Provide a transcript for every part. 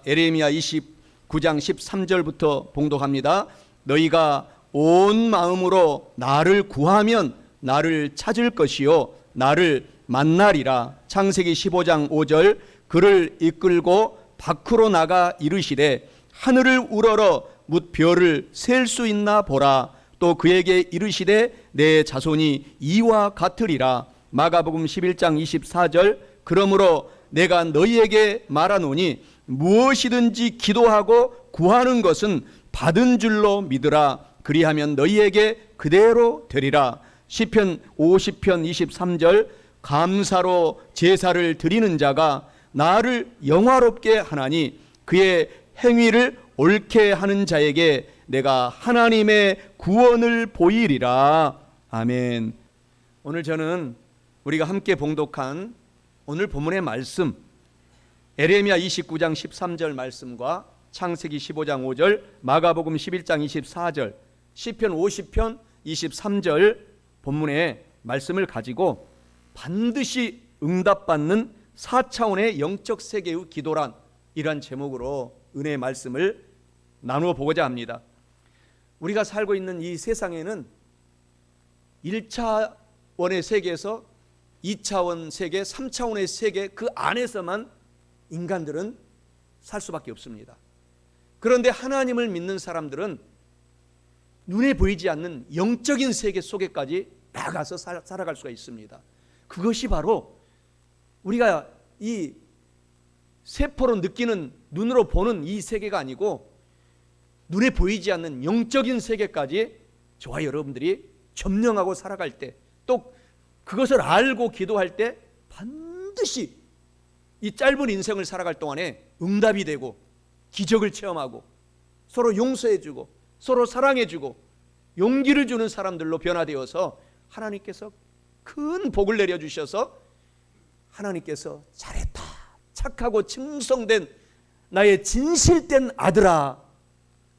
에레미야 29장 13절부터 봉독합니다. 너희가 온 마음으로 나를 구하면 나를 찾을 것이요 나를 만나리라. 창세기 15장 5절 그를 이끌고 밖으로 나가 이르시되 하늘을 우러러 뭇 별을 셀 수 있나 보라. 또 그에게 이르시되 내 자손이 이와 같으리라. 마가복음 11장 24절 그러므로 내가 너희에게 말하노니 무엇이든지 기도하고 구하는 것은 받은 줄로 믿으라. 그리하면 너희에게 그대로 되리라. 시편 50편 23절 감사로 제사를 드리는 자가 나를 영화롭게 하나니 그의 행위를 옳게 하는 자에게 내가 하나님의 구원을 보이리라. 아멘. 오늘 저는 우리가 함께 봉독한 오늘 본문의 말씀 에레미야 29장 13절 말씀과 창세기 15장 5절 마가복음 11장 24절 시편 50편 23절 본문의 말씀을 가지고 반드시 응답받는 4차원의 영적 세계의 기도란 이러한 제목으로 은혜의 말씀을 나누어 보고자 합니다. 우리가 살고 있는 이 세상에는 1차원의 세계에서 2차원 세계, 3차원의 세계 그 안에서만 인간들은 살 수밖에 없습니다. 그런데 하나님을 믿는 사람들은 눈에 보이지 않는 영적인 세계 속에까지 나가서 살아갈 수가 있습니다. 그것이 바로 우리가 이 세포로 느끼는 눈으로 보는 이 세계가 아니고 눈에 보이지 않는 영적인 세계까지 저와 여러분들이 점령하고 살아갈 때 또 그것을 알고 기도할 때 반드시 이 짧은 인생을 살아갈 동안에 응답이 되고 기적을 체험하고 서로 용서해주고 서로 사랑해주고 용기를 주는 사람들로 변화되어서 하나님께서 큰 복을 내려주셔서 하나님께서 잘했다 착하고 충성된 나의 진실된 아들아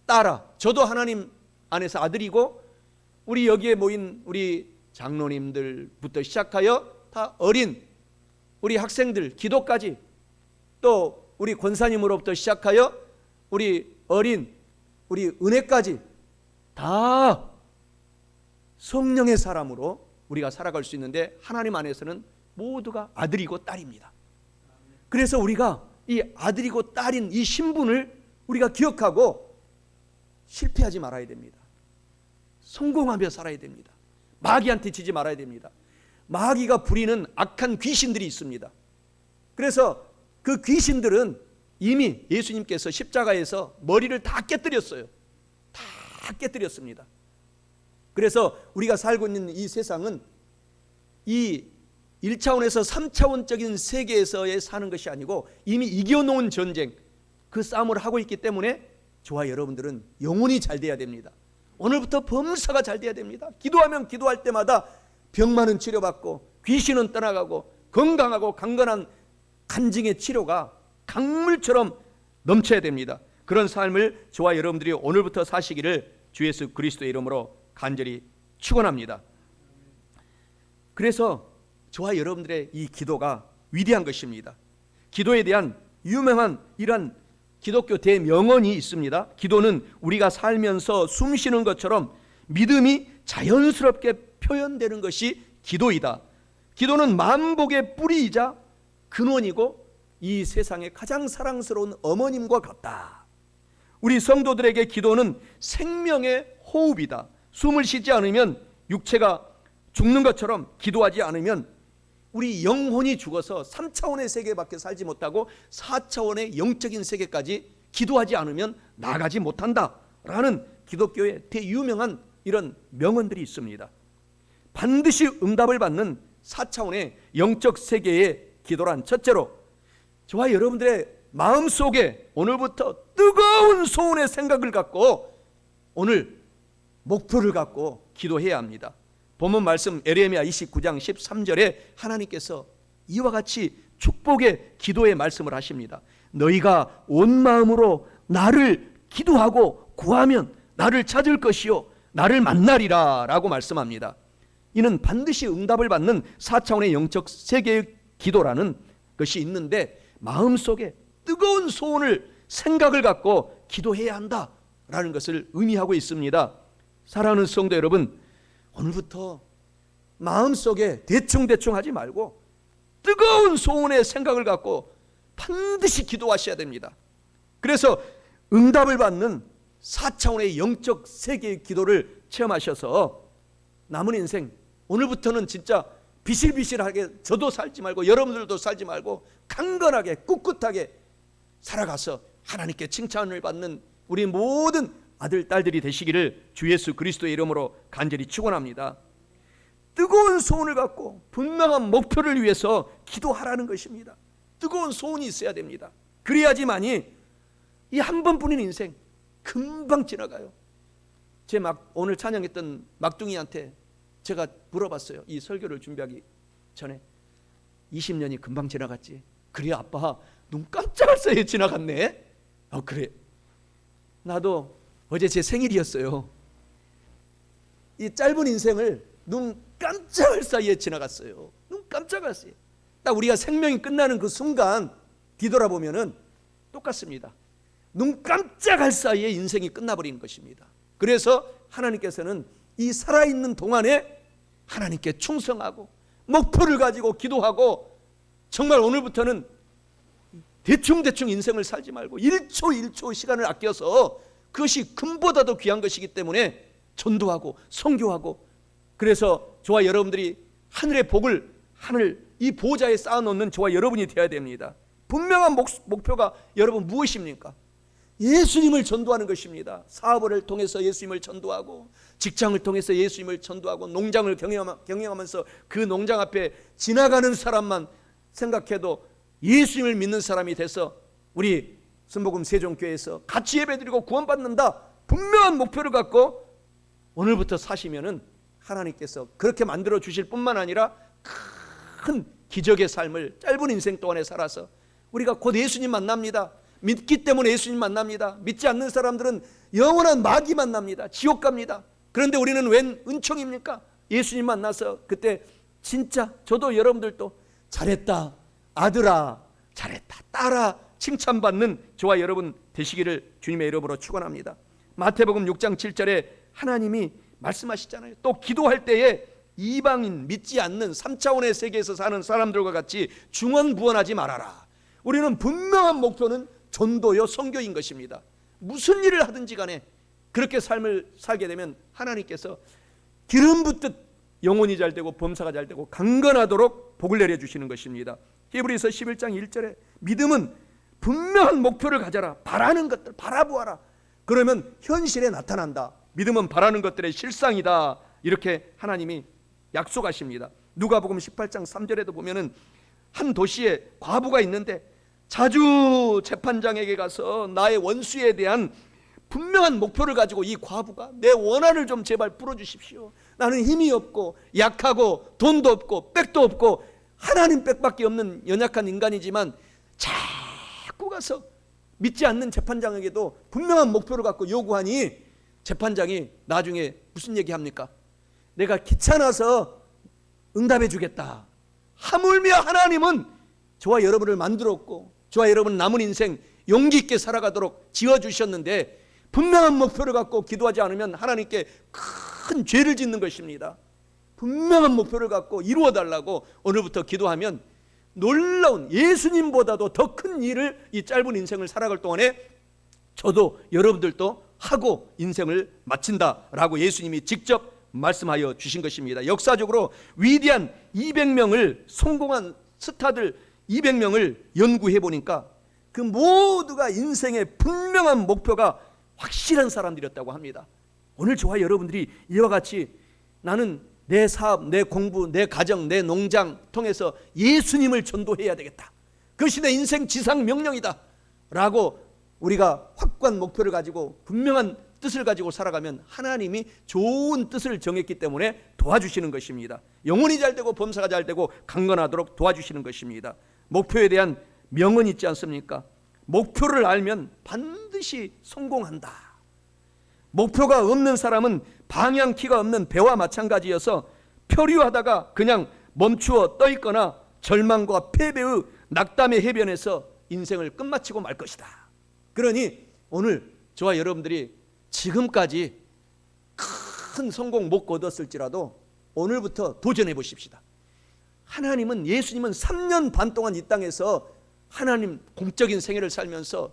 딸아. 저도 하나님 안에서 아들이고 우리 여기에 모인 우리 장로님들부터 시작하여 다 어린 우리 학생들 기도까지 또 우리 권사님으로부터 시작하여 우리 어린 우리 은혜까지 다 성령의 사람으로 우리가 살아갈 수 있는데 하나님 안에서는 모두가 아들이고 딸입니다. 그래서 우리가 이 아들이고 딸인 이 신분을 우리가 기억하고 실패하지 말아야 됩니다. 성공하며 살아야 됩니다. 마귀한테 지지 말아야 됩니다. 마귀가 부리는 악한 귀신들이 있습니다. 그래서 그 귀신들은 이미 예수님께서 십자가에서 머리를 다 깨뜨렸어요. 다 깨뜨렸습니다. 그래서 우리가 살고 있는 이 세상은 이 1차원에서 3차원적인 세계에서의 사는 것이 아니고 이미 이겨놓은 전쟁 그 싸움을 하고 있기 때문에 저와 여러분들은 영혼이 잘 돼야 됩니다. 오늘부터 범사가 잘 돼야 됩니다. 기도하면 기도할 때마다 병만은 치료받고 귀신은 떠나가고 건강하고 강건한 간증의 치료가 강물처럼 넘쳐야 됩니다. 그런 삶을 저와 여러분들이 오늘부터 사시기를 주 예수 그리스도의 이름으로 간절히 축원합니다. 그래서 저와 여러분들의 이 기도가 위대한 것입니다. 기도에 대한 유명한 이러한 기독교 대명언이 있습니다. 기도는 우리가 살면서 숨 쉬는 것처럼 믿음이 자연스럽게 표현되는 것이 기도이다. 기도는 만복의 뿌리이자 근원이고 이 세상에 가장 사랑스러운 어머님과 같다. 우리 성도들에게 기도는 생명의 호흡이다. 숨을 쉬지 않으면 육체가 죽는 것처럼 기도하지 않으면 우리 영혼이 죽어서 3차원의 세계밖에 살지 못하고 4차원의 영적인 세계까지 기도하지 않으면 나가지 못한다라는 기독교의 대유명한 이런 명언들이 있습니다. 반드시 응답을 받는 4차원의 영적 세계의 기도란 첫째로 저와 여러분들의 마음속에 오늘부터 뜨거운 소원의 생각을 갖고 오늘 목표를 갖고 기도해야 합니다. 본문 말씀 에레미야 29장 13절에 하나님께서 이와 같이 축복의 기도의 말씀을 하십니다. 너희가 온 마음으로 나를 기도하고 구하면 나를 찾을 것이요 나를 만나리라 라고 말씀합니다. 이는 반드시 응답을 받는 4차원의 영적 세계의 기도라는 것이 있는데 마음속에 뜨거운 소원을 생각을 갖고 기도해야 한다라는 것을 의미하고 있습니다. 사랑하는 성도 여러분, 오늘부터 마음속에 대충대충 하지 말고 뜨거운 소원의 생각을 갖고 반드시 기도하셔야 됩니다. 그래서 응답을 받는 4차원의 영적 세계의 기도를 체험하셔서 남은 인생, 오늘부터는 진짜 비실비실하게 저도 살지 말고 여러분들도 살지 말고 강건하게 꿋꿋하게 살아가서 하나님께 칭찬을 받는 우리 모든 아들, 딸들이 되시기를 주 예수 그리스도의 이름으로 간절히 축원합니다. 뜨거운 소원을 갖고 분명한 목표를 위해서 기도하라는 것입니다. 뜨거운 소원이 있어야 됩니다. 그래야지만이 이 한 번뿐인 인생 금방 지나가요. 오늘 찬양했던 막둥이한테 제가 물어봤어요. 이 설교를 준비하기 전에 20년이 금방 지나갔지. 그래 아빠, 눈 깜짝할 사이에 지나갔네. 그래. 나도 어제 제 생일이었어요. 이 짧은 인생을 눈 깜짝할 사이에 지나갔어요. 눈 깜짝할 사이에. 딱 우리가 생명이 끝나는 그 순간 뒤돌아보면은 똑같습니다. 눈 깜짝할 사이에 인생이 끝나버리는 것입니다. 그래서 하나님께서는 이 살아있는 동안에 하나님께 충성하고 목표를 가지고 기도하고 정말 오늘부터는 대충대충 인생을 살지 말고 1초 1초 시간을 아껴서 그것이 금보다도 귀한 것이기 때문에 전도하고 선교하고, 그래서 저와 여러분들이 하늘의 복을 이 보좌에 쌓아놓는 저와 여러분이 되어야 됩니다. 분명한 목표가 여러분 무엇입니까? 예수님을 전도하는 것입니다. 사업을 통해서 예수님을 전도하고, 직장을 통해서 예수님을 전도하고, 농장을 경영하면서 그 농장 앞에 지나가는 사람만 생각해도 예수님을 믿는 사람이 돼서 우리 순복음 세종교회에서 같이 예배드리고 구원받는다, 분명한 목표를 갖고 오늘부터 사시면은 하나님께서 그렇게 만들어 주실 뿐만 아니라 큰 기적의 삶을 짧은 인생 동안에 살아서 우리가 곧 예수님 만납니다. 믿기 때문에 예수님 만납니다. 믿지 않는 사람들은 영원한 마귀 만납니다. 지옥 갑니다. 그런데 우리는 웬 은총입니까? 예수님 만나서 그때 진짜 저도 여러분들도 잘했다 아들아, 잘했다 딸아 칭찬받는 저와 여러분 되시기를 주님의 이름으로 축원합니다. 마태복음 6장 7절에 하나님이 말씀하시잖아요. 또 기도할 때에 이방인 믿지 않는 3차원의 세계에서 사는 사람들과 같이 중언부언하지 말아라. 우리는 분명한 목표는 전도요 선교인 것입니다. 무슨 일을 하든지 간에 그렇게 삶을 살게 되면 하나님께서 기름 붓듯 영혼이 잘 되고 범사가 잘 되고 강건하도록 복을 내려주시는 것입니다. 히브리서 11장 1절에 믿음은 분명한 목표를 가져라. 바라는 것들 바라보아라. 그러면 현실에 나타난다. 믿음은 바라는 것들의 실상이다. 이렇게 하나님이 약속하십니다. 누가복음 18장 3절에도 보면은 한 도시에 과부가 있는데 자주 재판장에게 가서 나의 원수에 대한 분명한 목표를 가지고 이 과부가 내 원한을 좀 제발 풀어주십시오. 나는 힘이 없고 약하고 돈도 없고 백도 없고 하나님 백밖에 없는 연약한 인간이지만 자꾸 가서 믿지 않는 재판장에게도 분명한 목표를 갖고 요구하니 재판장이 나중에 무슨 얘기합니까? 내가 귀찮아서 응답해 주겠다. 하물며 하나님은 저와 여러분을 만들었고 저와 여러분 남은 인생 용기 있게 살아가도록 지어주셨는데 분명한 목표를 갖고 기도하지 않으면 하나님께 큰 죄를 짓는 것입니다. 분명한 목표를 갖고 이루어달라고 오늘부터 기도하면 놀라운 예수님보다도 더 큰 일을 이 짧은 인생을 살아갈 동안에 저도 여러분들도 하고 인생을 마친다라고 예수님이 직접 말씀하여 주신 것입니다. 역사적으로 위대한 200명을 성공한 스타들 200명을 연구해 보니까 그 모두가 인생의 분명한 목표가 확실한 사람들이었다고 합니다. 오늘 저와 여러분들이 이와 같이 나는 내 사업, 내 공부, 내 가정, 내 농장 통해서 예수님을 전도해야 되겠다. 그것이 내 인생 지상 명령이다 라고 우리가 확고한 목표를 가지고 분명한 뜻을 가지고 살아가면 하나님이 좋은 뜻을 정했기 때문에 도와주시는 것입니다. 영혼이 잘 되고 범사가 잘 되고 강건하도록 도와주시는 것입니다. 목표에 대한 명언이 있지 않습니까? 목표를 알면 반드시 성공한다. 목표가 없는 사람은 방향키가 없는 배와 마찬가지여서 표류하다가 그냥 멈추어 떠 있거나 절망과 패배의 낙담의 해변에서 인생을 끝마치고 말 것이다. 그러니 오늘 저와 여러분들이 지금까지 큰 성공 못 거뒀을지라도 오늘부터 도전해 보십시다. 하나님은, 예수님은 3년 반 동안 이 땅에서 하나님 공적인 생애를 살면서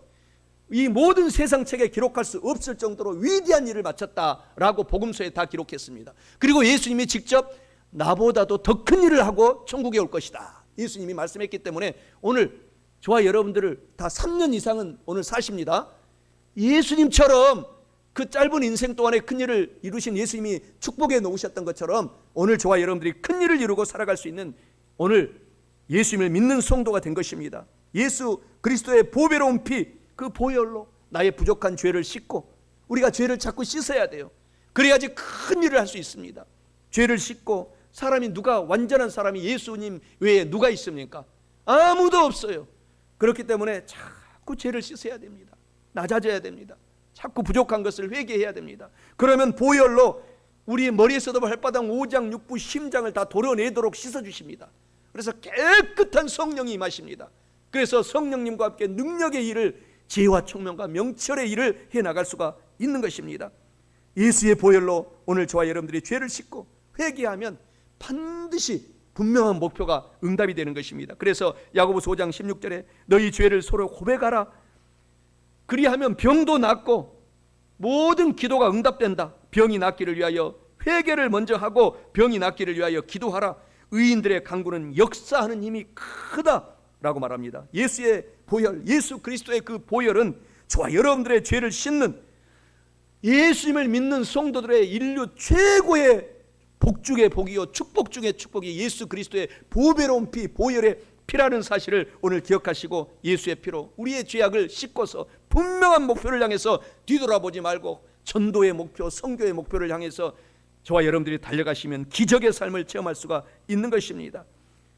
이 모든 세상 책에 기록할 수 없을 정도로 위대한 일을 마쳤다라고 복음서에 다 기록했습니다. 그리고 예수님이 직접 나보다도 더 큰 일을 하고 천국에 올 것이다, 예수님이 말씀했기 때문에 오늘 저와 여러분들을 다 3년 이상은 오늘 사십니다. 예수님처럼 그 짧은 인생 동안에 큰 일을 이루신 예수님이 축복해 놓으셨던 것처럼 오늘 저와 여러분들이 큰 일을 이루고 살아갈 수 있는 오늘 예수님을 믿는 성도가 된 것입니다. 예수 그리스도의 보배로운 피, 그 보혈로 나의 부족한 죄를 씻고, 우리가 죄를 자꾸 씻어야 돼요. 그래야지 큰 일을 할 수 있습니다. 죄를 씻고, 사람이 누가, 완전한 사람이 예수님 외에 누가 있습니까? 아무도 없어요. 그렇기 때문에 자꾸 죄를 씻어야 됩니다. 낮아져야 됩니다. 자꾸 부족한 것을 회개해야 됩니다. 그러면 보혈로 우리 머리에서도 발바닥 오장 육부 심장을 다 도려내도록 씻어주십니다. 그래서 깨끗한 성령이 임하십니다. 그래서 성령님과 함께 능력의 일을, 지혜와 총명과 명철의 일을 해나갈 수가 있는 것입니다. 예수의 보혈로 오늘 저와 여러분들이 죄를 씻고 회개하면 반드시 분명한 목표가 응답이 되는 것입니다. 그래서 야고보서 5장 16절에 너희 죄를 서로 고백하라. 그리하면 병도 낫고 모든 기도가 응답된다. 병이 낫기를 위하여 회개를 먼저 하고 병이 낫기를 위하여 기도하라. 의인들의 간구는 역사하는 힘이 크다라고 말합니다. 예수의 보혈, 예수 그리스도의 그 보혈은 저와 여러분들의 죄를 씻는, 예수님을 믿는 성도들의 인류 최고의 복 중의 복이요 축복 중의 축복이 예수 그리스도의 보배로운 피, 보혈의 피라는 사실을 오늘 기억하시고 예수의 피로 우리의 죄악을 씻고서 분명한 목표를 향해서 뒤돌아보지 말고 전도의 목표, 선교의 목표를 향해서 저와 여러분들이 달려가시면 기적의 삶을 체험할 수가 있는 것입니다.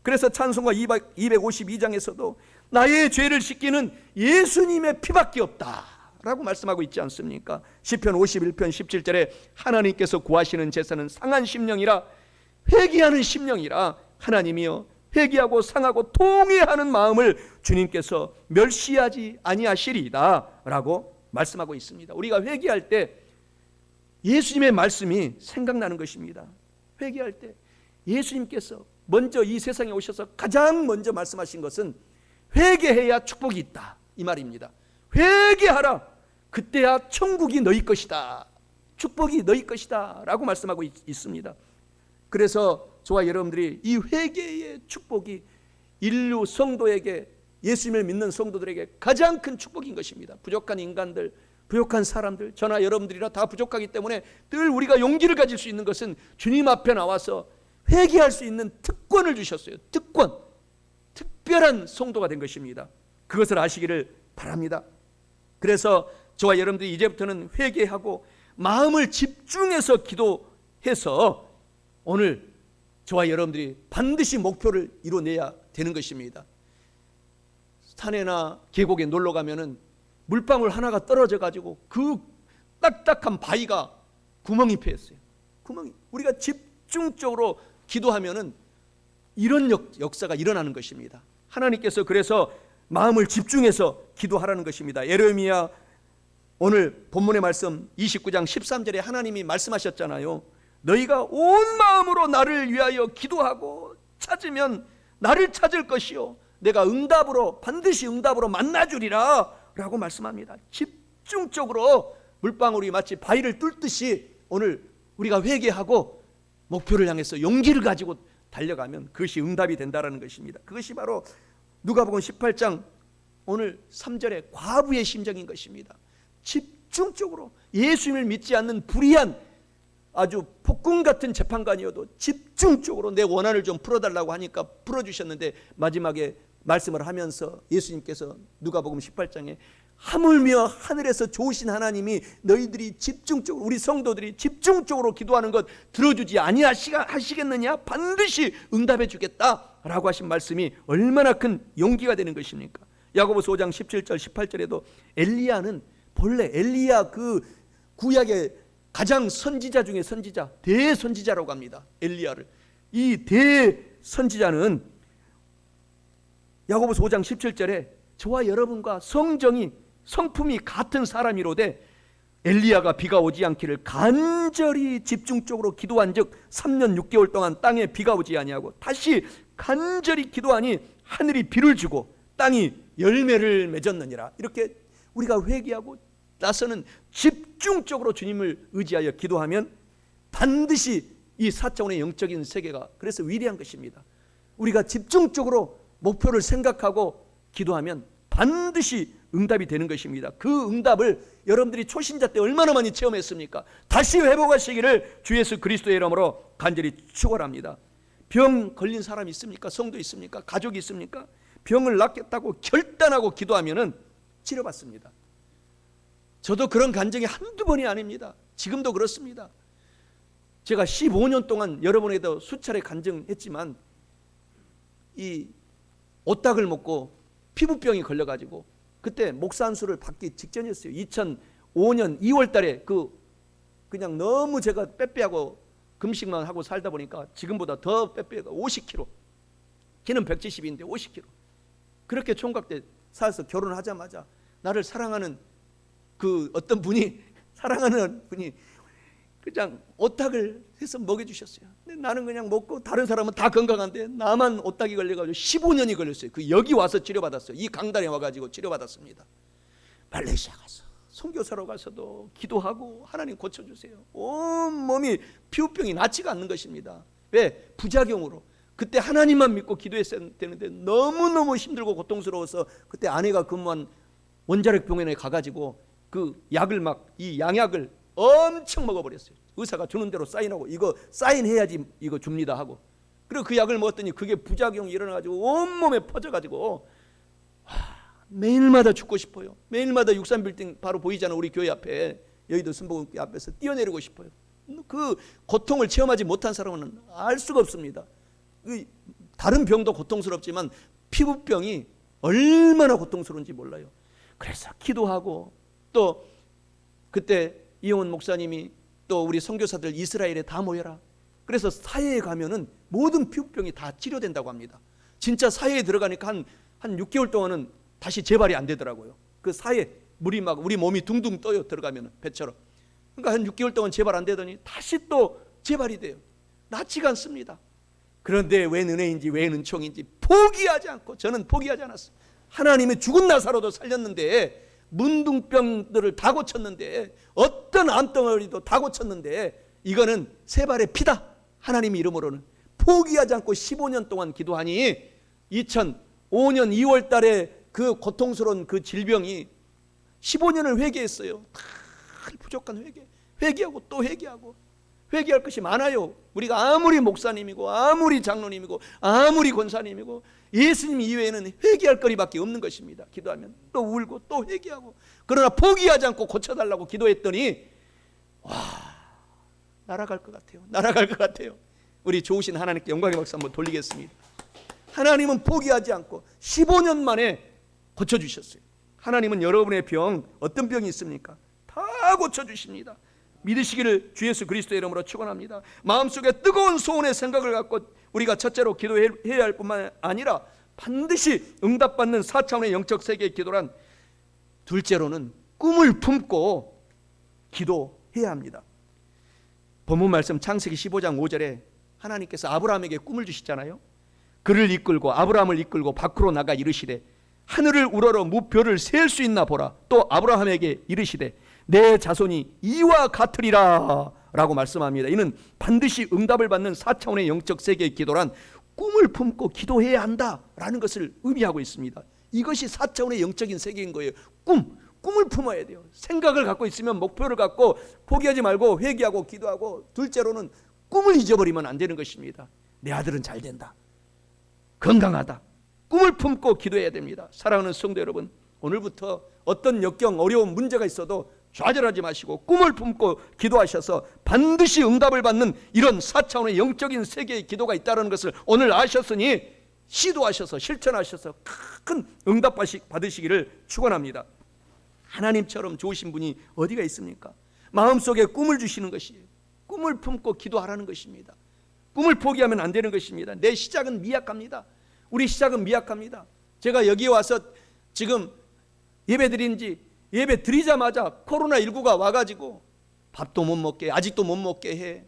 그래서 찬송가 252장에서도 나의 죄를 씻기는 예수님의 피밖에 없다 라고 말씀하고 있지 않습니까? 시편 51편 17절에 하나님께서 구하시는 제사는 상한 심령이라, 회개하는 심령이라, 하나님이여 회개하고 상하고 통회하는 마음을 주님께서 멸시하지 아니하시리이다 라고 말씀하고 있습니다. 우리가 회개할 때 예수님의 말씀이 생각나는 것입니다. 회개할 때 예수님께서 먼저 이 세상에 오셔서 가장 먼저 말씀하신 것은 회개해야 축복이 있다 이 말입니다. 회개하라. 그때야 천국이 너희 것이다, 축복이 너희 것이다 라고 말씀하고 있습니다. 그래서 저와 여러분들이 이 회개의 축복이 인류 성도에게, 예수님을 믿는 성도들에게 가장 큰 축복인 것입니다. 부족한 인간들, 부족한 사람들, 저나 여러분들이나 다 부족하기 때문에 늘 우리가 용기를 가질 수 있는 것은 주님 앞에 나와서 회개할 수 있는 특권을 주셨어요. 특권, 특별한 성도가 된 것입니다. 그것을 아시기를 바랍니다. 그래서 저와 여러분들이 이제부터는 회개하고 마음을 집중해서 기도해서 오늘 저와 여러분들이 반드시 목표를 이뤄내야 되는 것입니다. 산에나 계곡에 놀러 가면은 물방울 하나가 떨어져 가지고 그 딱딱한 바위가 구멍이 패였어요. 구멍이. 우리가 집중적으로 기도하면은 이런 역사가 일어나는 것입니다. 하나님께서 그래서 마음을 집중해서 기도하라는 것입니다. 예레미야 오늘 본문의 말씀 29장 13절에 하나님이 말씀하셨잖아요. 너희가 온 마음으로 나를 위하여 기도하고 찾으면 나를 찾을 것이요 내가 응답으로, 반드시 응답으로 만나주리라 라고 말씀합니다. 집중적으로 물방울이 마치 바위를 뚫듯이 오늘 우리가 회개하고 목표를 향해서 용기를 가지고 달려가면 그것이 응답이 된다는 것입니다. 그것이 바로 누가복음 18장 오늘 3절의 과부의 심정인 것입니다. 집중적으로 예수님을 믿지 않는 불의한 아주 폭군 같은 재판관이어도 집중적으로 내 원한을 좀 풀어달라고 하니까 풀어주셨는데 마지막에 말씀을 하면서 예수님께서 누가복음 18장에 하물며 하늘에서 좋으신 하나님이 너희들이 집중적으로, 우리 성도들이 집중적으로 기도하는 것 들어주지 아니하시겠느냐, 반드시 응답해 주겠다라고 하신 말씀이 얼마나 큰 용기가 되는 것입니까? 야고보서 5장 17절 18절에도 엘리야는 본래 엘리야 그 구약의 가장 선지자 중에 선지자, 대선지자라고 합니다. 엘리야를. 이 대선지자는 야고보서 5장 17절에 저와 여러분과 성정이 성품이 같은 사람이로되 엘리야가 비가 오지 않기를 간절히 집중적으로 기도한즉 3년 6개월 동안 땅에 비가 오지 아니하고 다시 간절히 기도하니 하늘이 비를 주고 땅이 열매를 맺었느니라. 이렇게 우리가 회개하고 나서는 집중적으로 주님을 의지하여 기도하면 반드시 이 4차원의 영적인 세계가 그래서 위대한 것입니다. 우리가 집중적으로 목표를 생각하고 기도하면 반드시 응답이 되는 것입니다. 그 응답을 여러분들이 초신자 때 얼마나 많이 체험했습니까? 다시 회복하시기를 주 예수 그리스도의 이름으로 간절히 축원합니다. 병 걸린 사람 있습니까? 성도 있습니까? 가족이 있습니까? 병을 낫겠다고 결단하고 기도하면은 치료받습니다. 저도 그런 간증이 한두 번이 아닙니다. 지금도 그렇습니다. 제가 15년 동안 여러분에게도 수차례 간증했지만 이 오딱을 먹고 피부병이 걸려가지고 그때 목사 안수를 받기 직전이었어요. 2005년 2월 달에 그냥 너무 제가 빼빼하고 금식만 하고 살다 보니까 지금보다 더 빼빼가 50kg, 키는 170인데 50kg. 그렇게 총각 때 살아서 결혼을 하자마자 나를 사랑하는 어떤 분이 그냥 오딱을 해서 먹여주셨어요. 근데 나는 그냥 먹고 다른 사람은 다 건강한데 나만 오딱이 걸려가지고 15년이 걸렸어요. 여기 와서 치료받았어요. 이 강단에 와가지고 치료받았습니다. 말레이시아 가서 선교사로 가서도 기도하고 하나님 고쳐주세요. 온 몸이 피부병이 낫지가 않는 것입니다. 왜? 부작용으로. 그때 하나님만 믿고 기도했어야 되는데 너무너무 힘들고 고통스러워서 그때 아내가 근무한 원자력 병원에 가가지고 약을 이 양약을 엄청 먹어버렸어요. 의사가 주는 대로 사인하고 이거 사인해야지 이거 줍니다 하고 그리고 그 약을 먹었더니 그게 부작용이 일어나가지고 온몸에 퍼져가지고 매일마다 죽고 싶어요. 매일마다 63빌딩 바로 보이잖아. 우리 교회 앞에 여의도 순복음교회 앞에서 뛰어내리고 싶어요. 그 고통을 체험하지 못한 사람은 알 수가 없습니다. 다른 병도 고통스럽지만 피부병이 얼마나 고통스러운지 몰라요. 그래서 기도하고 또 그때 이용원 목사님이 또 우리 선교사들 이스라엘에 다 모여라. 그래서 사회에 가면은 모든 피부병이 다 치료된다고 합니다. 진짜 사회에 들어가니까 한 6개월 동안은 다시 재발이 안 되더라고요. 그 사회 물이 막 우리 몸이 둥둥 떠요. 들어가면은 배처럼. 그러니까 한 6개월 동안 재발 안 되더니 다시 또 재발이 돼요. 낫지가 않습니다. 그런데 웬 은혜인지 웬 은총인지 포기하지 않고 저는 포기하지 않았어요. 하나님의 죽은 나사로도 살렸는데 문둥병들을 다 고쳤는데 어떤 암덩어리도 다 고쳤는데 이거는 세 발의 피다. 하나님의 이름으로는 포기하지 않고 15년 동안 기도하니 2005년 2월 달에 그 고통스러운 그 질병이 15년을 회개했어요. 다 부족한 회개하고 또 회개하고 회개할 것이 많아요. 우리가 아무리 목사님이고 아무리 장로님이고 아무리 권사님이고 예수님 이외에는 회개할 거리밖에 없는 것입니다. 기도하면 또 울고 또 회개하고 그러나 포기하지 않고 고쳐달라고 기도했더니 날아갈 것 같아요. 날아갈 것 같아요. 우리 좋으신 하나님께 영광의 박수 한번 돌리겠습니다. 하나님은 포기하지 않고 15년 만에 고쳐주셨어요. 하나님은 여러분의 병 어떤 병이 있습니까? 다 고쳐주십니다. 믿으시기를 주 예수 그리스도의 이름으로 축원합니다. 마음속에 뜨거운 소원의 생각을 갖고 우리가 첫째로 기도해야 할 뿐만 아니라 반드시 응답받는 4차원의 영적 세계의 기도란 둘째로는 꿈을 품고 기도해야 합니다. 본문 말씀 창세기 15장 5절에 하나님께서 아브라함에게 꿈을 주시잖아요. 그를 이끌고 아브라함을 이끌고 밖으로 나가 이르시되 하늘을 우러러 무별을 셀 수 있나 보라. 또 아브라함에게 이르시되 내 자손이 이와 같으리라 라고 말씀합니다. 이는 반드시 응답을 받는 4차원의 영적 세계의 기도란 꿈을 품고 기도해야 한다라는 것을 의미하고 있습니다. 이것이 4차원의 영적인 세계인 거예요. 꿈을 품어야 돼요. 생각을 갖고 있으면 목표를 갖고 포기하지 말고 회개하고 기도하고 둘째로는 꿈을 잊어버리면 안 되는 것입니다. 내 아들은 잘 된다. 건강하다. 꿈을 품고 기도해야 됩니다. 사랑하는 성도 여러분, 오늘부터 어떤 역경 어려운 문제가 있어도 좌절하지 마시고 꿈을 품고 기도하셔서 반드시 응답을 받는 이런 4차원의 영적인 세계의 기도가 있다는 것을 오늘 아셨으니 시도하셔서 실천하셔서 큰 응답 받으시기를 축원합니다. 하나님처럼 좋으신 분이 어디가 있습니까? 마음속에 꿈을 주시는 것이에요. 꿈을 품고 기도하라는 것입니다. 꿈을 포기하면 안 되는 것입니다. 내 시작은 미약합니다. 우리 시작은 미약합니다. 제가 여기 와서 지금 예배드린 지 예배 드리자마자 코로나19가 와가지고 밥도 못 먹게, 아직도 못 먹게 해.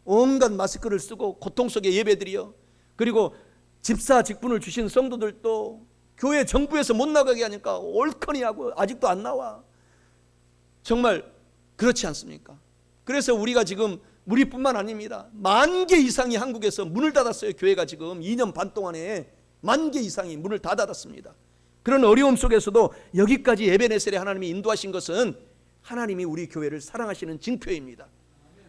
온갖 마스크를 쓰고 고통 속에 예배 드려. 그리고 집사 직분을 주신 성도들도 교회 정부에서 못 나가게 하니까 옳거니 하고 아직도 안 나와. 정말 그렇지 않습니까? 그래서 우리가 지금, 우리뿐만 아닙니다, 10,000개 이상이 한국에서 문을 닫았어요. 교회가 지금 2년 반 동안에 10,000개 이상이 문을 다 닫았습니다. 그런 어려움 속에서도 여기까지 에베네셀에 하나님이 인도하신 것은 하나님이 우리 교회를 사랑하시는 징표입니다.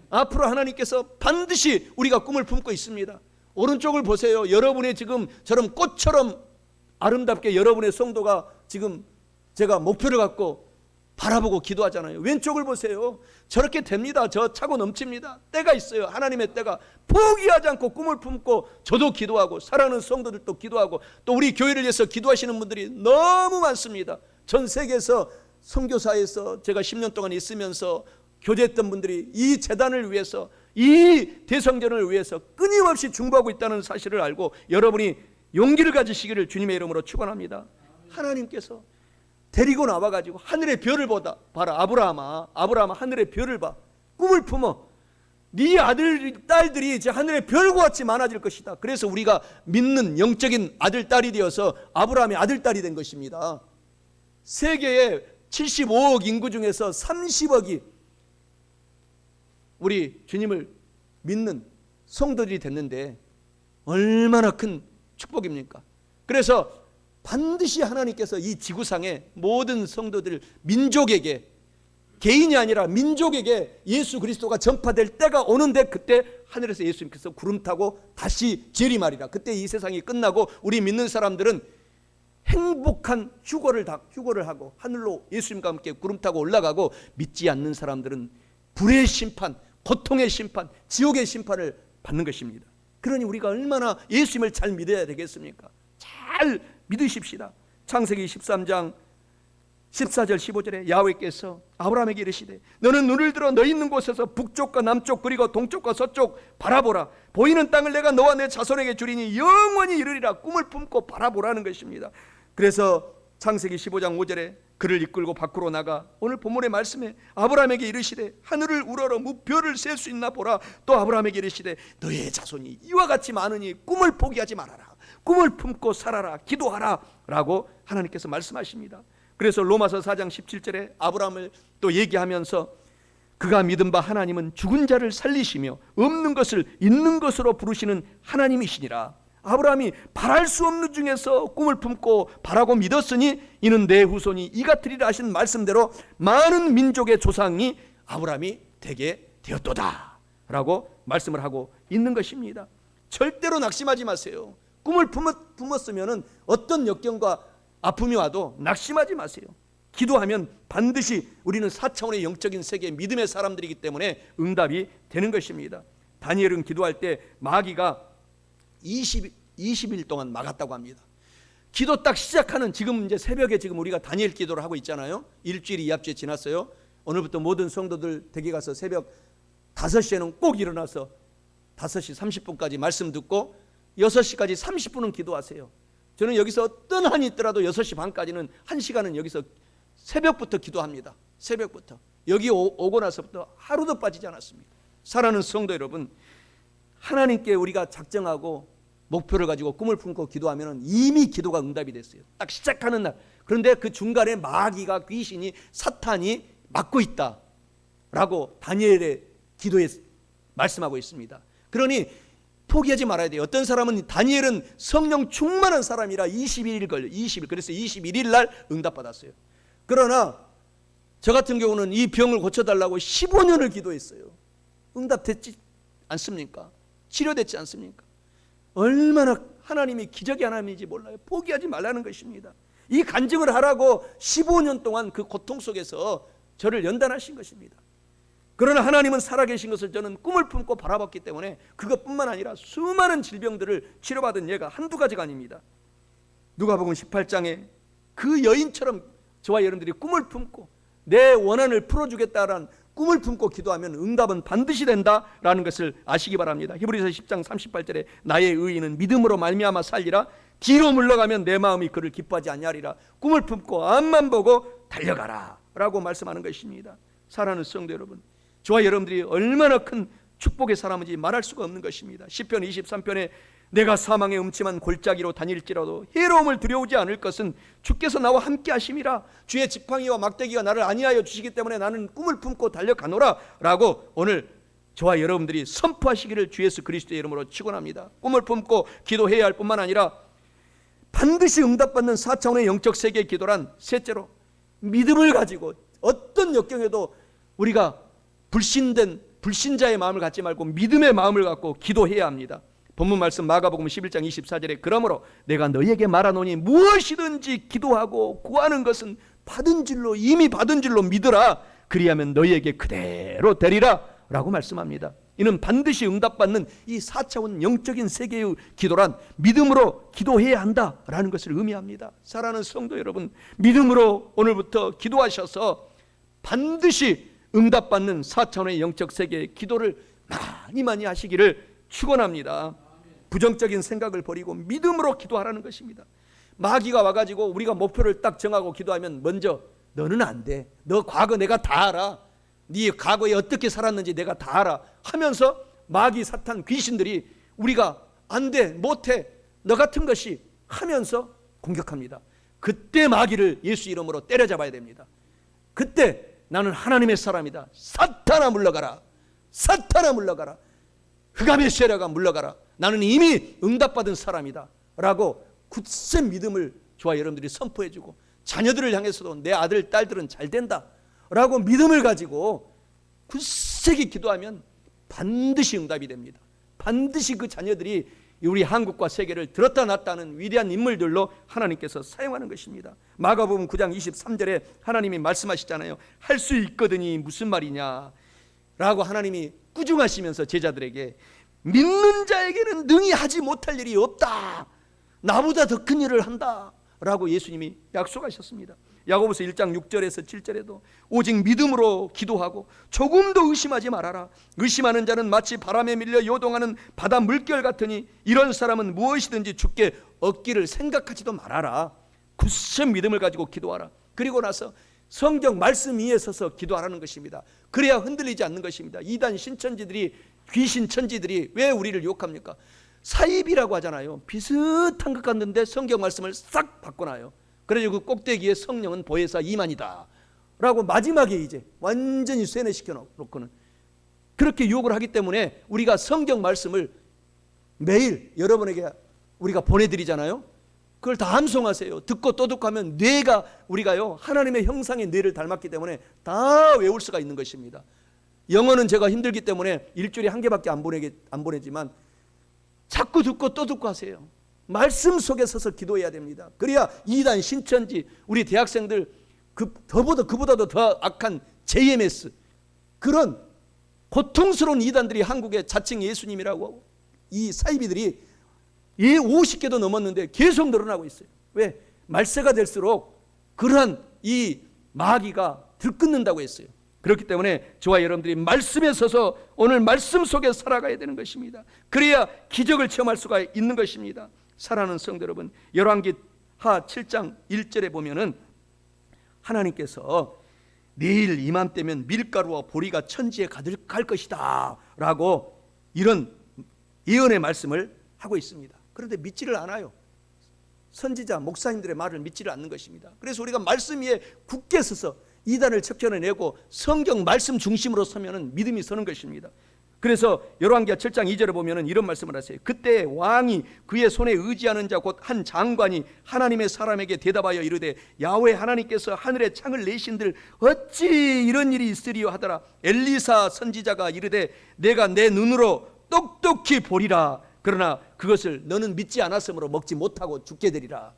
앞으로 하나님께서 반드시 우리가 꿈을 품고 있습니다. 오른쪽을 보세요. 여러분의 지금 저런 꽃처럼 아름답게 여러분의 성도가 지금 제가 목표를 갖고 바라보고 기도하잖아요. 왼쪽을 보세요. 저렇게 됩니다. 저 차고 넘칩니다. 때가 있어요. 하나님의 때가. 포기하지 않고 꿈을 품고 저도 기도하고 사랑하는 성도들도 기도하고 또 우리 교회를 위해서 기도하시는 분들이 너무 많습니다. 전 세계에서 선교사에서 제가 10년 동안 있으면서 교제했던 분들이 이 재단을 위해서, 이 대성전을 위해서 끊임없이 중보하고 있다는 사실을 알고 여러분이 용기를 가지시기를 주님의 이름으로 축원합니다. 하나님께서 데리고 나와가지고 하늘의 별을 봐라. 아브라함아 하늘의 별을 봐. 꿈을 품어. 네 아들 딸들이 이제 하늘의 별과 같이 많아질 것이다. 그래서 우리가 믿는 영적인 아들 딸이 되어서 아브라함의 아들 딸이 된 것입니다. 세계의 75억 인구 중에서 30억이 우리 주님을 믿는 성도들이 됐는데 얼마나 큰 축복입니까? 그래서 반드시 하나님께서 이 지구상의 모든 성도들, 민족에게, 개인이 아니라 민족에게 예수 그리스도가 전파될 때가 오는데 그때 하늘에서 예수님께서 구름 타고 다시 재림하리라. 그때 이 세상이 끝나고 우리 믿는 사람들은 행복한 휴거를 하고 하늘로 예수님과 함께 구름 타고 올라가고, 믿지 않는 사람들은 불의 심판, 고통의 심판, 지옥의 심판을 받는 것입니다. 그러니 우리가 얼마나 예수님을 잘 믿어야 되겠습니까? 잘 믿으십시다. 창세기 13장 14절 15절에 야훼께서 아브라함에게 이르시되 너는 눈을 들어 너 있는 곳에서 북쪽과 남쪽 그리고 동쪽과 서쪽 바라보라. 보이는 땅을 내가 너와 내 자손에게 주리니 영원히 이르리라. 꿈을 품고 바라보라는 것입니다. 그래서 창세기 15장 5절에 그를 이끌고 밖으로 나가 오늘 본문의 말씀에 아브라함에게 이르시되 하늘을 우러러 무별을 셀 수 있나 보라. 또 아브라함에게 이르시되 너의 자손이 이와 같이 많으니 꿈을 포기하지 말아라. 꿈을 품고 살아라. 기도하라 라고 하나님께서 말씀하십니다. 그래서 로마서 4장 17절에 아브라함을 또 얘기하면서 그가 믿은 바 하나님은 죽은 자를 살리시며 없는 것을 있는 것으로 부르시는 하나님이시니라. 아브라함이 바랄 수 없는 중에서 꿈을 품고 바라고 믿었으니 이는 내 후손이 이가 되리라 하신 말씀대로 많은 민족의 조상이 아브라함이 되게 되었도다 라고 말씀을 하고 있는 것입니다. 절대로 낙심하지 마세요. 꿈을 품었으면 어떤 역경과 아픔이 와도 낙심하지 마세요. 기도하면 반드시 우리는 4차원의 영적인 세계 믿음의 사람들이기 때문에 응답이 되는 것입니다. 다니엘은 기도할 때 마귀가 20일 동안 막았다고 합니다. 기도 딱 시작하는 지금 이제 새벽에 지금 우리가 다니엘 기도를 하고 있잖아요. 일주일이 이합주에 지났어요. 오늘부터 모든 성도들 댁에 가서 새벽 5시에는 꼭 일어나서 5시 30분까지 말씀 듣고 6시까지 30분은 기도하세요. 저는 여기서 어떤 한이 있더라도 6시 반까지는 1시간은 여기서 새벽부터 기도합니다. 새벽부터. 여기 오고 나서부터 하루도 빠지지 않았습니다. 사랑하는 성도 여러분, 하나님께 우리가 작정하고 목표를 가지고 꿈을 품고 기도하면 이미 기도가 응답이 됐어요. 딱 시작하는 날. 그런데 그 중간에 마귀가, 귀신이, 사탄이 막고 있다라고 다니엘의 기도에 말씀하고 있습니다. 그러니 포기하지 말아야 돼요. 어떤 사람은 다니엘은 성령 충만한 사람이라 21일 걸려. 20일. 그래서 21일 날 응답받았어요. 그러나 저 같은 경우는 이 병을 고쳐달라고 15년을 기도했어요. 응답됐지 않습니까? 치료됐지 않습니까? 얼마나 하나님이 기적의 하나님인지 몰라요. 포기하지 말라는 것입니다. 이 간증을 하라고 15년 동안 그 고통 속에서 저를 연단하신 것입니다. 그러나 하나님은 살아계신 것을 저는 꿈을 품고 바라봤기 때문에 그것뿐만 아니라 수많은 질병들을 치료받은 예가 한두 가지가 아닙니다. 누가복음 18장에 그 여인처럼 저와 여러분들이 꿈을 품고 내 원한을 풀어주겠다라는 꿈을 품고 기도하면 응답은 반드시 된다라는 것을 아시기 바랍니다. 히브리서 10장 38절에 나의 의인은 믿음으로 말미암아 살리라. 뒤로 물러가면 내 마음이 그를 기뻐하지 아니하리라. 꿈을 품고 앞만 보고 달려가라 라고 말씀하는 것입니다. 사랑하는 성도 여러분, 저와 여러분들이 얼마나 큰 축복의 사람인지 말할 수가 없는 것입니다. 시편 23편에 내가 사망의 음침한 골짜기로 다닐지라도 해로움을 두려우지 않을 것은 주께서 나와 함께 하심이라. 주의 지팡이와 막대기가 나를 안위하여 주시기 때문에 나는 꿈을 품고 달려가노라 라고 오늘 저와 여러분들이 선포하시기를 주 예수 그리스도의 이름으로 축원합니다. 꿈을 품고 기도해야 할 뿐만 아니라 반드시 응답받는 4차원의 영적 세계의 기도란, 셋째로 믿음을 가지고 어떤 역경에도 우리가 불신자의 마음을 갖지 말고 믿음의 마음을 갖고 기도해야 합니다. 본문 말씀 마가복음 11장 24절에 그러므로 내가 너희에게 말하노니 무엇이든지 기도하고 구하는 것은 이미 받은 줄로 믿으라. 그리하면 너희에게 그대로 되리라 라고 말씀합니다. 이는 반드시 응답받는 이 4차원 영적인 세계의 기도란 믿음으로 기도해야 한다라는 것을 의미합니다. 사랑하는 성도 여러분, 믿음으로 오늘부터 기도하셔서 반드시 응답받는 4차원의 영적 세계의 기도를 많이 하시기를 축원합니다. 부정적인 생각을 버리고 믿음으로 기도하라는 것입니다. 마귀가 와가지고 우리가 목표를 딱 정하고 기도하면 먼저 너는 안 돼, 너 과거 내가 다 알아, 네 과거에 어떻게 살았는지 내가 다 알아 하면서 마귀, 사탄, 귀신들이 우리가 안 돼, 못해, 너 같은 것이 하면서 공격합니다. 그때 마귀를 예수 이름으로 때려잡아야 됩니다. 그때 나는 하나님의 사람이다, 사탄아 물러가라, 사탄아 물러가라, 흑암의 세력아 물러가라, 나는 이미 응답받은 사람이다 라고 굳세 믿음을 저와 여러분들이 선포해주고, 자녀들을 향해서도 내 아들 딸들은 잘 된다 라고 믿음을 가지고 굳세게 기도하면 반드시 응답이 됩니다. 반드시 그 자녀들이 우리 한국과 세계를 들었다 놨다는 위대한 인물들로 하나님께서 사용하는 것입니다. 마가복음 9장 23절에 하나님이 말씀하시잖아요. 할 수 있거든이 무슨 말이냐 라고 하나님이 꾸중하시면서 제자들에게 믿는 자에게는 능히 하지 못할 일이 없다, 나보다 더 큰 일을 한다 라고 예수님이 약속하셨습니다. 야고보서 1장 6절에서 7절에도 오직 믿음으로 기도하고 조금도 의심하지 말아라. 의심하는 자는 마치 바람에 밀려 요동하는 바다 물결 같으니 이런 사람은 무엇이든지 주께 얻기를 생각하지도 말아라. 굳세 믿음을 가지고 기도하라. 그리고 나서 성경 말씀 위에 서서 기도하라는 것입니다. 그래야 흔들리지 않는 것입니다. 이단 신천지들이, 귀신 천지들이 왜 우리를 유혹합니까? 사입이라고 하잖아요. 비슷한 것 같는데 성경 말씀을 싹 바꿔놔요. 그래서 그 꼭대기에 성령은 보혜사 이만이다 라고 마지막에 이제 완전히 쇠뇌시켜 놓고는 그렇게 유혹을 하기 때문에 우리가 성경 말씀을 매일 여러분에게 우리가 보내드리잖아요. 그걸 다 암송하세요. 듣고 또 듣고 하면 뇌가, 우리가요 하나님의 형상의 뇌를 닮았기 때문에 다 외울 수가 있는 것입니다. 영어는 제가 힘들기 때문에 일주일에 한 개밖에 안 보내지만 자꾸 듣고 또 듣고 하세요. 말씀 속에 서서 기도해야 됩니다. 그래야 이단 신천지, 우리 대학생들 그보다도 더 악한 JMS, 그런 고통스러운 이단들이 한국에 자칭 예수님이라고 이 사이비들이 50개도 넘었는데 계속 늘어나고 있어요. 왜? 말세가 될수록 그러한 이 마귀가 들끓는다고 했어요. 그렇기 때문에 저와 여러분들이 말씀에 서서 오늘 말씀 속에 살아가야 되는 것입니다. 그래야 기적을 체험할 수가 있는 것입니다. 사랑하는 성도 여러분, 열왕기하 7장 1절에 보면은 하나님께서 내일 이맘때면 밀가루와 보리가 천지에 가득할 것이다 라고 이런 예언의 말씀을 하고 있습니다. 그런데 믿지를 않아요. 선지자, 목사님들의 말을 믿지를 않는 것입니다. 그래서 우리가 말씀 위에 굳게 서서 이단을 척결해내고 성경 말씀 중심으로 서면은 믿음이 서는 것입니다. 그래서 열왕기하 7장 2절에 보면은 이런 말씀을 하세요. 그때 왕이 그의 손에 의지하는 자 곧 한 장관이 하나님의 사람에게 대답하여 이르되 야훼 하나님께서 하늘에 창을 내신들 어찌 이런 일이 있으리요 하더라. 엘리사 선지자가 이르되 내가 내 눈으로 똑똑히 보리라. 그러나 그것을 너는 믿지 않았으므로 먹지 못하고 죽게 되리라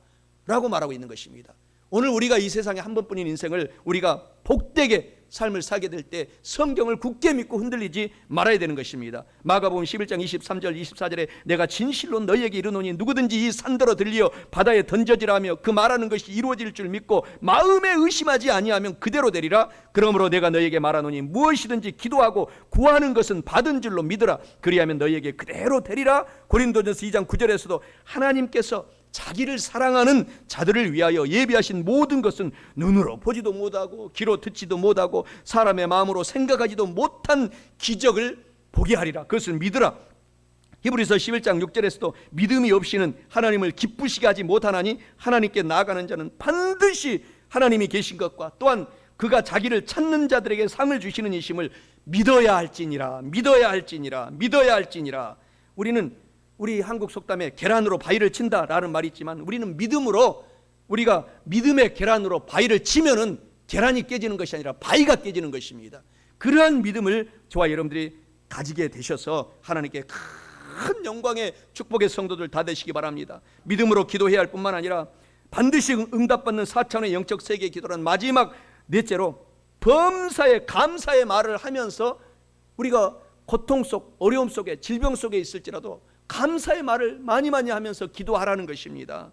라고 말하고 있는 것입니다. 오늘 우리가 이 세상에 한 번뿐인 인생을 우리가 복되게 삶을 살게 될 때 성경을 굳게 믿고 흔들리지 말아야 되는 것입니다. 마가복음 11장 23절 24절에 내가 진실로 너희에게 이르노니 누구든지 이 산더러 들리어 바다에 던져지라 하며 그 말하는 것이 이루어질 줄 믿고 마음에 의심하지 아니하면 그대로 되리라. 그러므로 내가 너희에게 말하노니 무엇이든지 기도하고 구하는 것은 받은 줄로 믿으라. 그리하면 너희에게 그대로 되리라. 고린도전서 2장 9절에서도 하나님께서 자기를 사랑하는 자들을 위하여 예비하신 모든 것은 눈으로 보지도 못하고 귀로 듣지도 못하고 사람의 마음으로 생각하지도 못한 기적을 보게 하리라. 그것을 믿으라. 히브리서 11장 6절에서도 믿음이 없이는 하나님을 기쁘시게 하지 못하나니 하나님께 나아가는 자는 반드시 하나님이 계신 것과 또한 그가 자기를 찾는 자들에게 상을 주시는 이심을 믿어야 할지니라. 믿어야 할지니라. 믿어야 할지니라. 우리 한국 속담에 계란으로 바위를 친다라는 말이 있지만 우리는 믿음으로, 우리가 믿음의 계란으로 바위를 치면은 계란이 깨지는 것이 아니라 바위가 깨지는 것입니다. 그러한 믿음을 저와 여러분들이 가지게 되셔서 하나님께 큰 영광의 축복의 성도들 다 되시기 바랍니다. 믿음으로 기도해야 할 뿐만 아니라 반드시 응답받는 4차원의 영적 세계의 기도란 마지막 넷째로 범사에 감사의 말을 하면서 우리가 고통 속, 어려움 속에, 질병 속에 있을지라도 감사의 말을 많이 하면서 기도하라는 것입니다.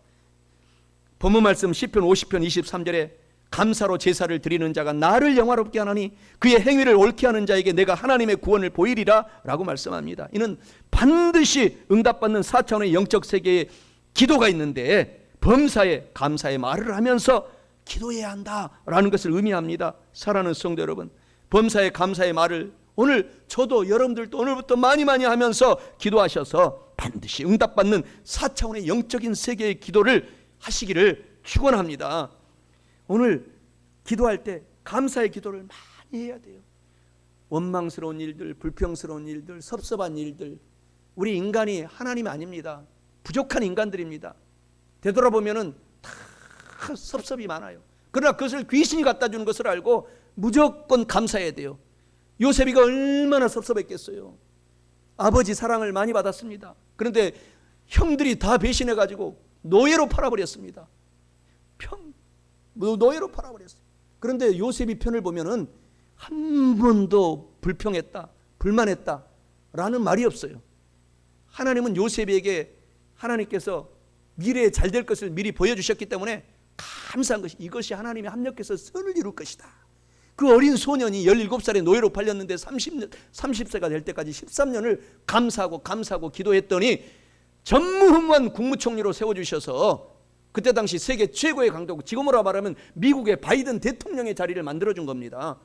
본문 말씀 시편 50편 23절에 감사로 제사를 드리는 자가 나를 영화롭게 하나니 그의 행위를 옳게 하는 자에게 내가 하나님의 구원을 보이리라 라고 말씀합니다. 이는 반드시 응답받는 4차원의 영적 세계에 기도가 있는데 범사에 감사의 말을 하면서 기도해야 한다라는 것을 의미합니다. 사랑하는 성도 여러분, 범사에 감사의 말을 오늘 저도 여러분들도 오늘부터 많이 하면서 기도하셔서 반드시 응답받는 4차원의 영적인 세계의 기도를 하시기를 축원합니다. 오늘 기도할 때 감사의 기도를 많이 해야 돼요. 원망스러운 일들, 불평스러운 일들, 섭섭한 일들, 우리 인간이 하나님이 아닙니다. 부족한 인간들입니다. 되돌아보면은 다 섭섭이 많아요. 그러나 그것을 귀신이 갖다 주는 것을 알고 무조건 감사해야 돼요. 요셉이가 얼마나 섭섭했겠어요. 아버지 사랑을 많이 받았습니다. 그런데 형들이 다 배신해가지고 노예로 팔아버렸습니다. 노예로 팔아버렸어요. 그런데 요셉이 편을 보면은 한 번도 불평했다, 불만했다 라는 말이 없어요. 하나님은 요셉에게 하나님께서 미래에 잘 될 것을 미리 보여주셨기 때문에 감사한 것이, 이것이 하나님이 합력해서 선을 이룰 것이다. 그 어린 소년이 17살에 노예로 팔렸는데 30세가 될 때까지 13년을 감사하고 기도했더니 전무후무한 국무총리로 세워주셔서 그때 당시 세계 최고의 강도고 지금으로 말하면 미국의 바이든 대통령의 자리를 만들어준 겁니다.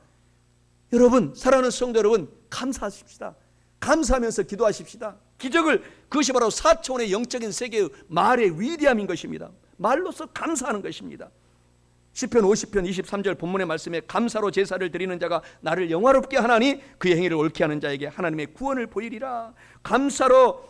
여러분, 사랑하는 성도 여러분, 감사하십시다. 감사하면서 기도하십시다. 기적을, 그것이 바로 4차원의 영적인 세계의 말의 위대함인 것입니다. 말로서 감사하는 것입니다. 시편 50편 23절 본문의 말씀에 감사로 제사를 드리는 자가 나를 영화롭게 하나니 그의 행위를 옳게 하는 자에게 하나님의 구원을 보이리라. 감사로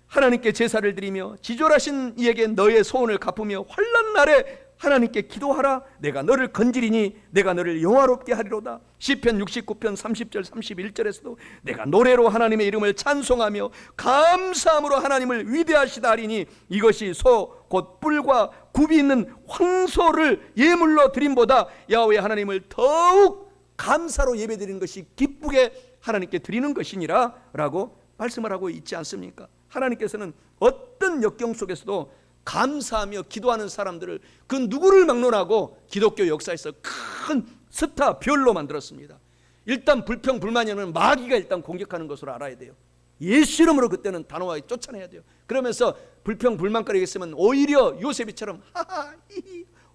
하나님께 제사를 드리며 지존하신 이에게 너의 소원을 갚으며 환난 날에 하나님께 기도하라. 내가 너를 건지리니 내가 너를 영화롭게 하리로다. 시편 69편 30절 31절에서도 내가 노래로 하나님의 이름을 찬송하며 감사함으로 하나님을 위대하시다 하리니 이것이 소 곧 뿔과 굽이 있는 황소를 예물로 드림보다 야훼 하나님을 더욱 감사로 예배드리는 것이 기쁘게 하나님께 드리는 것이니라 라고 말씀을 하고 있지 않습니까? 하나님께서는 어떤 역경 속에서도 감사하며 기도하는 사람들을, 그 누구를 막론하고 기독교 역사에서 큰 스타 별로 만들었습니다. 일단 불평 불만이면 마귀가 일단 공격하는 것으로 알아야 돼요. 예수 이름으로 그때는 단호하게 쫓아내야 돼요. 그러면서 불평 불만거리가 있으면 오히려 요셉이처럼 하하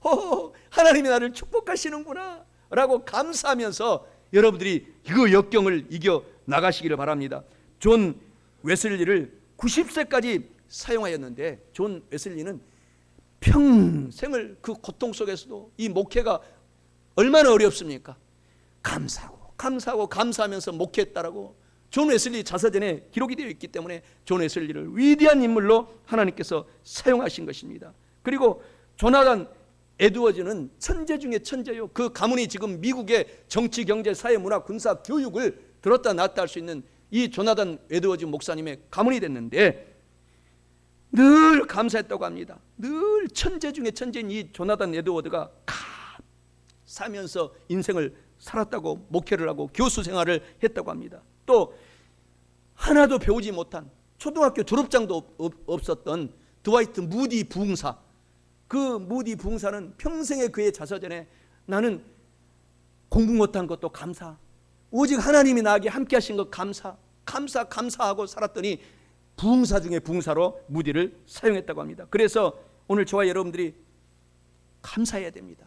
호호 하나님이 나를 축복하시는구나 라고 감사하면서 여러분들이 그 역경을 이겨 나가시기를 바랍니다. 존 웨슬리를 90세까지 사용하였는데 존 웨슬리는 평생을 그 고통 속에서도 이 목회가 얼마나 어렵습니까? 감사하면서 목회했다라고 존 웨슬리 자서전에 기록이 되어 있기 때문에 존 웨슬리를 위대한 인물로 하나님께서 사용하신 것입니다. 그리고 조나단 에드워즈는 천재 중에 천재요. 그 가문이 지금 미국의 정치, 경제, 사회, 문화, 군사, 교육을 들었다 놨다 할 수 있는 이 조나단 에드워즈 목사님의 가문이 됐는데 늘 감사했다고 합니다. 늘 천재 중에 천재인 이 조나단 에드워드가 사면서 인생을 살았다고, 목회를 하고 교수 생활을 했다고 합니다. 또 하나도 배우지 못한, 초등학교 졸업장도 없었던 드와이트 무디 부흥사, 그 무디 부흥사는 평생에 그의 자서전에 나는 공부 못한 것도 감사, 오직 하나님이 나에게 함께 하신 것 감사하고 살았더니 부흥사 중에 부흥사로 무디를 사용했다고 합니다. 그래서 오늘 저와 여러분들이 감사해야 됩니다.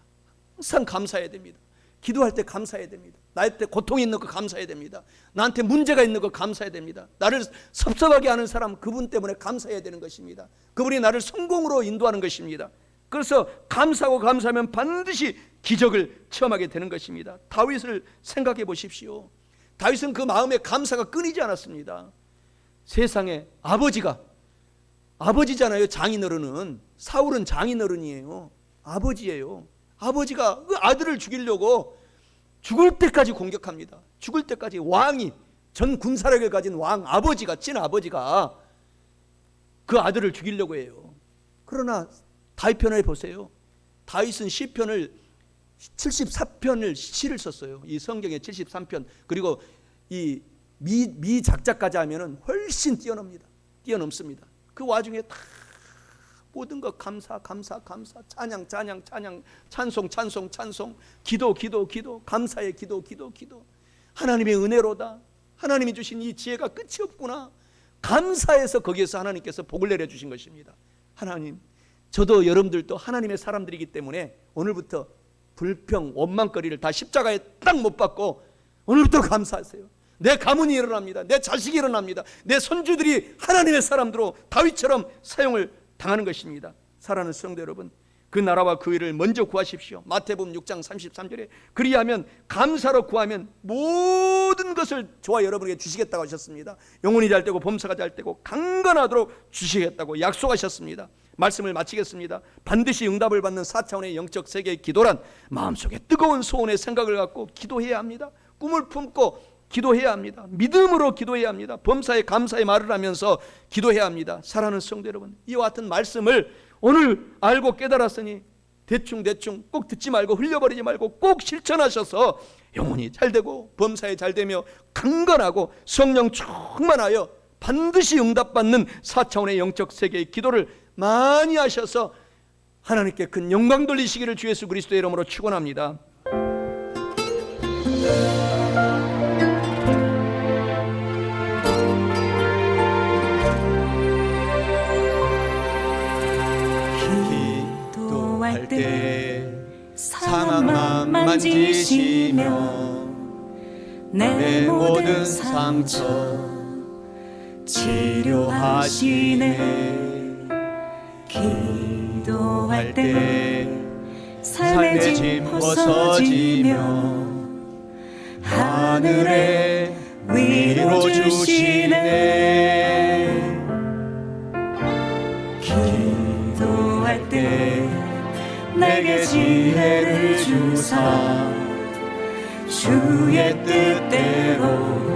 항상 감사해야 됩니다. 기도할 때 감사해야 됩니다. 나한테 고통이 있는 거 감사해야 됩니다. 나한테 문제가 있는 거 감사해야 됩니다. 나를 섭섭하게 하는 사람, 그분 때문에 감사해야 되는 것입니다. 그분이 나를 성공으로 인도하는 것입니다. 그래서 감사하고 감사하면 반드시 기적을 체험하게 되는 것입니다. 다윗을 생각해 보십시오. 다윗은 그 마음에 감사가 끊이지 않았습니다. 세상에 아버지잖아요. 장인어른은, 사울은 장인어른이에요. 아버지예요. 아버지가 그 아들을 죽이려고 죽을 때까지 공격합니다. 죽을 때까지 왕이, 전 군사력을 가진 왕, 아버지가, 찐아버지가 그 아들을 죽이려고 해요. 그러나 다윗 편을 보세요. 다윗은 시편을 74편을 시를 썼어요. 이 성경에 73편, 그리고 이 미 작자까지 하면은 훨씬 뛰어넘습니다. 그 와중에 다 모든 것 감사, 찬양, 찬송, 기도, 감사의 기도. 하나님의 은혜로다. 하나님이 주신 이 지혜가 끝이 없구나. 감사해서 거기에서 하나님께서 복을 내려주신 것입니다. 하나님, 저도 여러분들도 하나님의 사람들이기 때문에 오늘부터 불평, 원망거리를 다 십자가에 딱 못 박고 오늘부터 감사하세요. 내 가문이 일어납니다. 내 자식이 일어납니다. 내 손주들이 하나님의 사람들로 다윗처럼 사용을 당하는 것입니다. 사랑하는 성도 여러분, 그 나라와 그 의를 먼저 구하십시오. 마태복음 6장 33절에 그리하면, 감사로 구하면 모든 것을 저와 여러분에게 주시겠다고 하셨습니다. 영혼이 잘 되고 범사가 잘 되고 강건하도록 주시겠다고 약속하셨습니다. 말씀을 마치겠습니다. 반드시 응답을 받는 4차원의 영적 세계의 기도란 마음속에 뜨거운 소원의 생각을 갖고 기도해야 합니다. 꿈을 품고 기도해야 합니다. 믿음으로 기도해야 합니다. 범사에 감사의 말을 하면서 기도해야 합니다. 사랑하는 성도 여러분, 이와 같은 말씀을 오늘 알고 깨달았으니 대충 꼭 듣지 말고 흘려버리지 말고 꼭 실천하셔서 영혼이 잘되고 범사에 잘되며 강건하고 성령 충만하여 반드시 응답받는 4차원의 영적 세계의 기도를 많이 하셔서 하나님께 큰 영광 돌리시기를 주 예수 그리스도의 이름으로 축원합니다. 기도할 때 상한 마음 만지시며 내 모든 상처 치료하시네. 기도할 때 삶의 짐 벗어지며 하늘에 위로 주시네. 기도할 때 내게 지혜를 주사 주의 뜻대로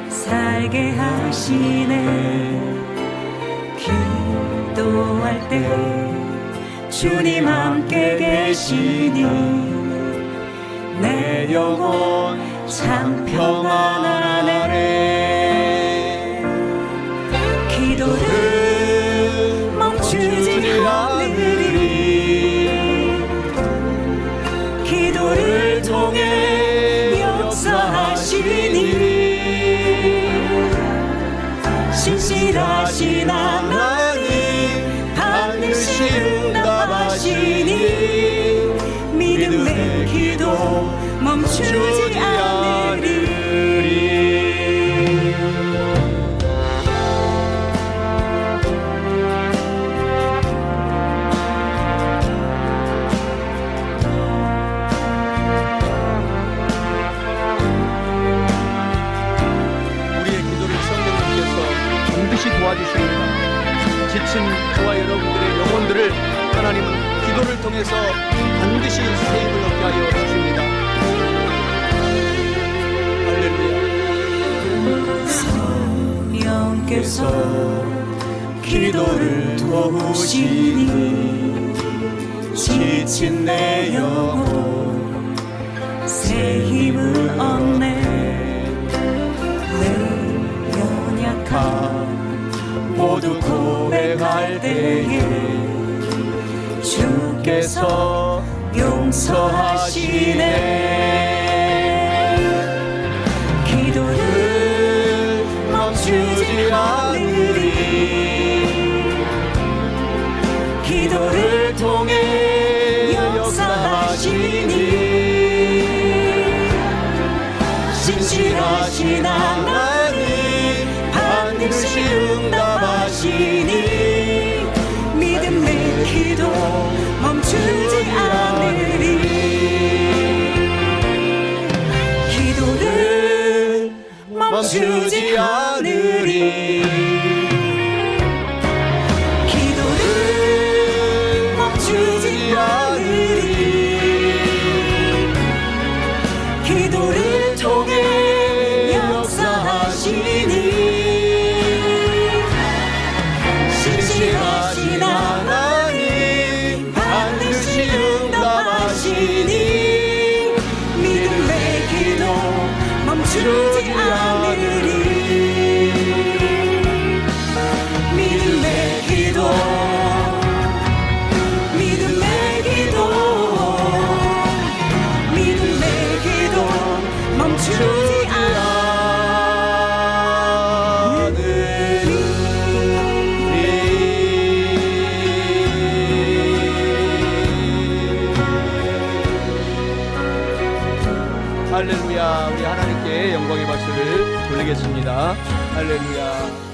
살게 하시네. 기도할 때 주님 함께 계시니 내 영혼 참 평안하네. 기도를 멈추지 않으리. 기도를 통해 역사하시니 신실하신 하나님 반드시 응답하시니 믿음의 기도 멈추지 않으리. 우리의 기도를 성령님께서 반드시 도와주십니다. 지친 저와 여러분들의 영혼들을 하나님은 기도를 통해서 반드시 새 힘을 얻게 하여 주십니다. 할렐루야. 성령께서 기도를 도우시니 지친 내 영혼 새 힘을 얻네. 내 연약함 모두 고백할 때에 주께서 용서하시네. 기도를 멈추지 않으리. 신실하신 하나님 반드시 응답하시니 믿음의 기도 멈추지 않으리. 기도를 멈추지 않으리. 기도를 멈추지 않으리. 기도를 통해 역사하시니 신실하신 하나님 반드시 응답하시니 믿음의 기도 멈추지 않으리. 믿음의 기도 믿음의 기도 믿음의 기도 멈추지 할렐루야. 우리 하나님께 영광의 박수를 돌리겠습니다. 할렐루야.